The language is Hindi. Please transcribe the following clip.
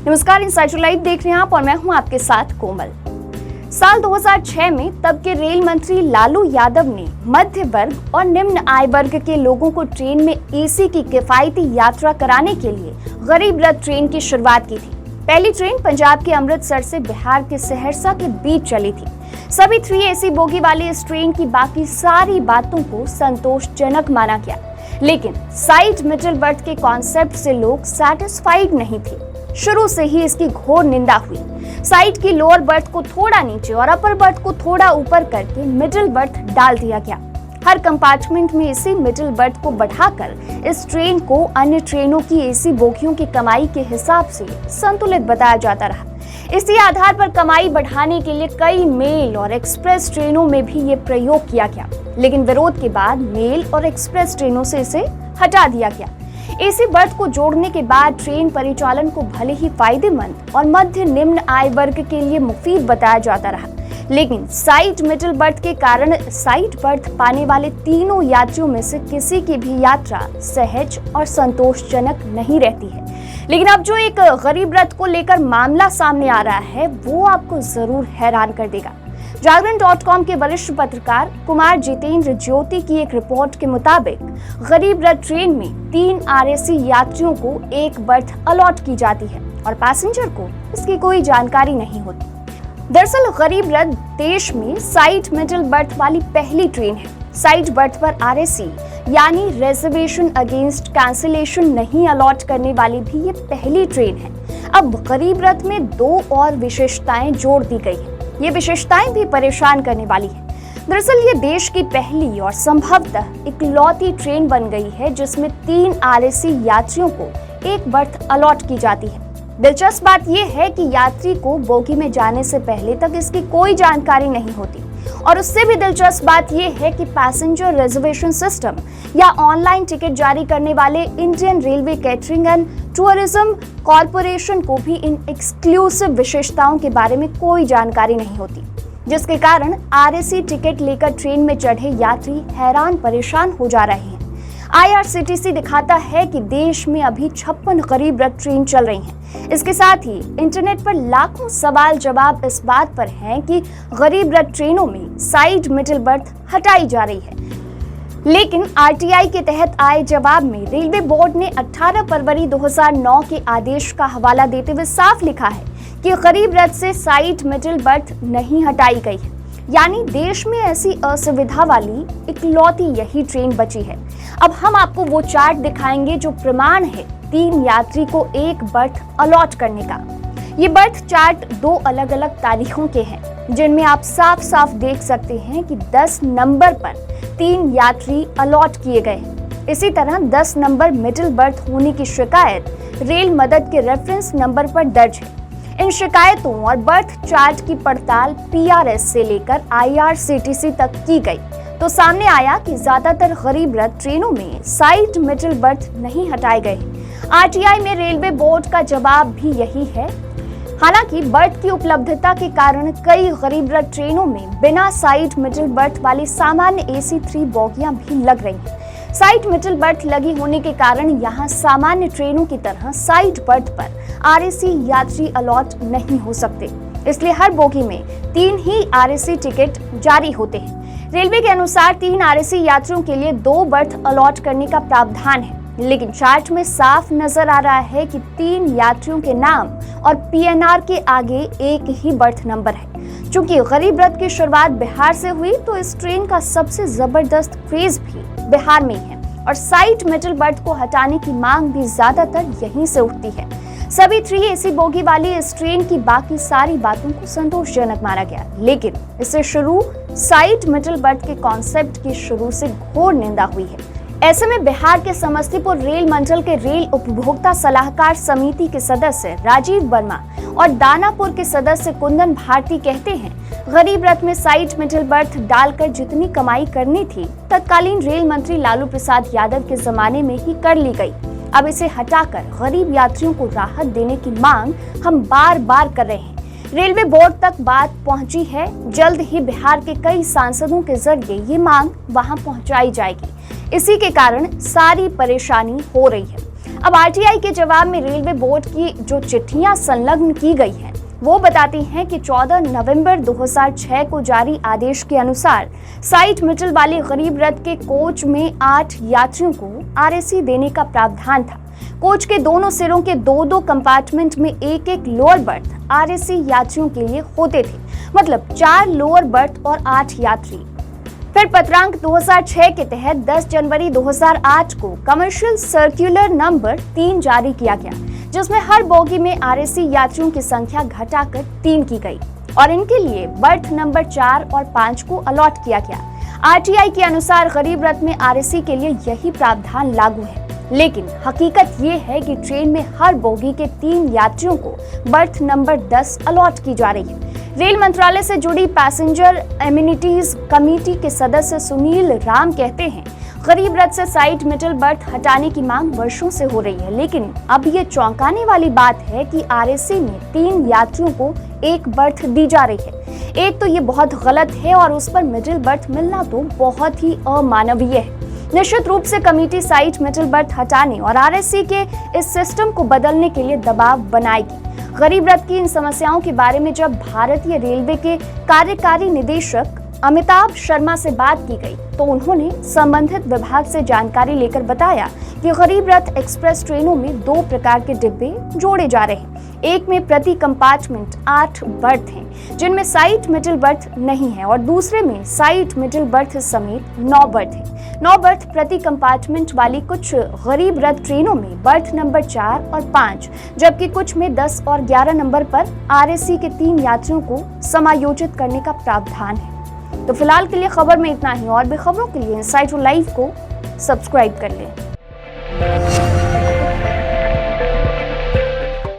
नमस्कार, इनसाइडर लाइव देख रहे हैं आप और मैं हूं आपके साथ कोमल। साल 2006 में तब के रेल मंत्री लालू यादव ने मध्य वर्ग और निम्न आय वर्ग के लोगों को ट्रेन में एसी की किफायती यात्रा कराने के लिए गरीब रथ ट्रेन की शुरुआत की थी। पहली ट्रेन पंजाब के अमृतसर से बिहार के सहरसा के बीच चली थी। सभी 3 एसी बोगी वाली इस ट्रेन की बाकी सारी बातों को संतोषजनक माना गया, लेकिन साइड मिडिल बर्थ के कॉन्सेप्ट से लोग सैटिस्फाइड नहीं थे। शुरू से ही इसकी घोर निंदा हुई। साइड की लोअर बर्थ को थोड़ा नीचे और अपर बर्थ को थोड़ा ऊपर करके मिडिल बर्थ डाल दिया गया। हर कंपार्टमेंट में इसी मिडिल बर्थ को बढ़ाकर इस ट्रेन को अन्य ट्रेनों की एसी बोगियों की कमाई के हिसाब से संतुलित बताया जाता रहा। इसी आधार पर कमाई बढ़ाने के लिए कई मेल और एक्सप्रेस ट्रेनों में भी ये प्रयोग किया गया, लेकिन विरोध के बाद मेल और एक्सप्रेस ट्रेनों से इसे हटा दिया गया। एसी बर्थ को जोड़ने के बाद ट्रेन परिचालन को भले ही फायदेमंद और मध्य निम्न आय वर्ग के लिए मुफीद बताया जाता रहा, लेकिन साइड मिडिल बर्थ के कारण साइड बर्थ पाने वाले तीनों यात्रियों में से किसी की भी यात्रा सहज और संतोषजनक नहीं रहती है। लेकिन अब जो एक गरीब रथ को लेकर मामला सामने आ रहा है वो आपको जरूर हैरान कर देगा। जागरण.com के वरिष्ठ पत्रकार कुमार जितेंद्र ज्योति की एक रिपोर्ट के मुताबिक गरीब रथ ट्रेन में 3 आरएसी यात्रियों को एक बर्थ अलॉट की जाती है और पैसेंजर को इसकी कोई जानकारी नहीं होती। दरअसल गरीब रथ देश में साइड मिडिल बर्थ वाली पहली ट्रेन है। साइड बर्थ पर आरएसी यानी रिजर्वेशन अगेंस्ट कैंसिलेशन नहीं अलॉट करने वाली भी ये पहली ट्रेन है। अब गरीब रथ में 2 और विशेषताएं जोड़ दी गई है। ये विशेषताएं भी परेशान करने वाली है। दरअसल ये देश की पहली और संभवतः इकलौती ट्रेन बन गई है जिसमें 3 आरएसी यात्रियों को एक बर्थ अलॉट की जाती है। दिलचस्प बात यह है कि यात्री को बोगी में जाने से पहले तक इसकी कोई जानकारी नहीं होती, और उससे भी दिलचस्प बात यह है कि पैसेंजर रिजर्वेशन सिस्टम या ऑनलाइन टिकट जारी करने वाले Indian railway catering and tourism corporation को भी इन एक्सक्लूसिव विशेषताओं के बारे में कोई जानकारी नहीं होती, जिसके कारण आरएसी टिकट लेकर ट्रेन में चढ़े यात्री हैरान परेशान हो जा रहे हैं। IRCTC दिखाता है कि देश में अभी 56 गरीब रथ ट्रेन चल रही हैं। इसके साथ ही इंटरनेट पर लाखों सवाल जवाब इस बात पर हैं कि गरीब रथ ट्रेनों में साइड मिडिल बर्थ हटाई जा रही है, लेकिन RTI के तहत आए जवाब में रेलवे बोर्ड ने 18 फरवरी 2009 के आदेश का हवाला देते हुए साफ लिखा है कि गरीब रथ से साइड मिडिल बर्थ नहीं हटाई गई है, यानी देश में ऐसी असुविधा वाली इकलौती यही ट्रेन बची है। अब हम आपको वो चार्ट दिखाएंगे जो प्रमाण है 3 यात्री को एक बर्थ अलॉट करने का। ये बर्थ चार्ट 2 अलग अलग तारीखों के हैं, जिनमें आप साफ साफ देख सकते हैं कि 10 नंबर पर 3 यात्री अलॉट किए गए हैं। इसी तरह 10 नंबर मिडिल बर्थ होने की शिकायत रेल मदद के रेफरेंस नंबर पर दर्ज है। इन शिकायतों और बर्थ चार्ट की पड़ताल PRS से लेकर IRCTC तक की गई तो सामने आया कि ज्यादातर गरीब रथ ट्रेनों में साइड मिडिल बर्थ नहीं हटाए गए। RTI में रेलवे बोर्ड का जवाब भी यही है। हालांकि बर्थ की उपलब्धता के कारण कई गरीब रथ ट्रेनों में बिना साइड मिडिल बर्थ वाली सामान्य AC 3 बोगियां भी लग रही हैं। साइड मिडिल बर्थ लगी होने के कारण यहाँ सामान्य ट्रेनों की तरह साइड बर्थ पर आरएसी यात्री अलॉट नहीं हो सकते, इसलिए हर बोगी में 3 ही आरएसी टिकट जारी होते हैं। रेलवे के अनुसार 3 आरएसी यात्रियों के लिए 2 बर्थ अलॉट करने का प्रावधान है, लेकिन चार्ट में साफ नजर आ रहा है कि 3 यात्रियों के नाम और PNR के आगे एक ही बर्थ नंबर है। चूंकि गरीब रथ की शुरुआत बिहार से हुई तो इस ट्रेन का सबसे जबरदस्त क्रेज भी बिहार में ही है, और साइड मिडिल बर्थ को हटाने की मांग भी ज्यादातर यहीं से उठती है। सभी 3 एसी बोगी वाली इस ट्रेन की बाकी सारी बातों को संतोषजनक माना गया, लेकिन इससे शुरू साइड मिडिल बर्थ के कॉन्सेप्ट की शुरू से घोर निंदा हुई है। ऐसे में बिहार के समस्तीपुर रेल मंडल के रेल उपभोक्ता सलाहकार समिति के सदस्य राजीव वर्मा और दानापुर के सदस्य कुंदन भारती कहते हैं, गरीब रथ में साइड मिडिल बर्थ डालकर जितनी कमाई करनी थी तत्कालीन रेल मंत्री लालू प्रसाद यादव के जमाने में ही कर ली गई। अब इसे हटाकर गरीब यात्रियों को राहत देने की मांग हम बार बार कर रहे हैं। रेलवे बोर्ड तक बात पहुंची है, जल्द ही बिहार के कई सांसदों के जरिए ये मांग वहां पहुंचाई जाएगी। इसी के कारण सारी परेशानी हो रही है। अब आरटीआई के जवाब में रेलवे बोर्ड की जो चिट्ठियां संलग्न की गई हैं वो बताती हैं कि 14 नवंबर 2006 को जारी आदेश के अनुसार साइट मिडल वाले गरीब रथ के कोच में 8 यात्रियों को आरएसी देने का प्रावधान था। कोच के दोनों सिरों के 2-2 कंपार्टमेंट में एक-एक लोअर बर्थ आरएसी यात्रियों के लिए होते थे, मतलब 4 लोअर बर्थ और 8 यात्री। फिर पत्रांक 2006 के तहत 10 जनवरी 2008 को कमर्शियल सर्कुलर नंबर 3 जारी किया गया, जिसमें हर बोगी में आरएसी यात्रियों की संख्या घटाकर 3 की गई और इनके लिए बर्थ नंबर 4 और 5 को अलॉट किया गया। आरटीआई के अनुसार गरीब रथ में आरएसी के लिए यही प्रावधान लागू है, लेकिन हकीकत ये है कि ट्रेन में हर बोगी के 3 यात्रियों को बर्थ नंबर 10 अलॉट की जा रही है। रेल मंत्रालय से जुड़ी पैसेंजर एमिनिटीज कमेटी के सदस्य सुनील राम कहते हैं, गरीब रथ से साइड मिडल बर्थ हटाने की मांग वर्षों से हो रही है, लेकिन अब ये चौंकाने वाली बात है कि आरएसी में 3 यात्रियों को एक बर्थ दी जा रही है। एक तो ये बहुत गलत है और उस पर मिडिल बर्थ मिलना तो बहुत ही अमानवीय है। निश्चित रूप से कमेटी साइड मिडल बर्थ हटाने और आरएसी के इस सिस्टम को बदलने के लिए दबाव बनाएगी। गरीब रथ की इन समस्याओं के बारे में जब भारतीय रेलवे के कार्यकारी निदेशक अमिताभ शर्मा से बात की गई तो उन्होंने संबंधित विभाग से जानकारी लेकर बताया कि गरीब रथ एक्सप्रेस ट्रेनों में 2 प्रकार के डिब्बे जोड़े जा रहे हैं। एक में प्रति कंपार्टमेंट 8 बर्थ हैं, जिनमें साइड मिडल बर्थ नहीं है, और दूसरे में साइड मिडल बर्थ समेत 9 बर्थ हैं। 9 बर्थ प्रति कंपार्टमेंट वाली कुछ गरीब रथ ट्रेनों में बर्थ नंबर 4 और 5, जबकि कुछ में 10 और 11 नंबर पर आरएसी के 3 यात्रियों को समायोजित करने का प्रावधान है। तो फिलहाल के लिए खबर में इतना ही, और भी खबरों के लिए इनसाइट लाइव को सब्सक्राइब कर लें।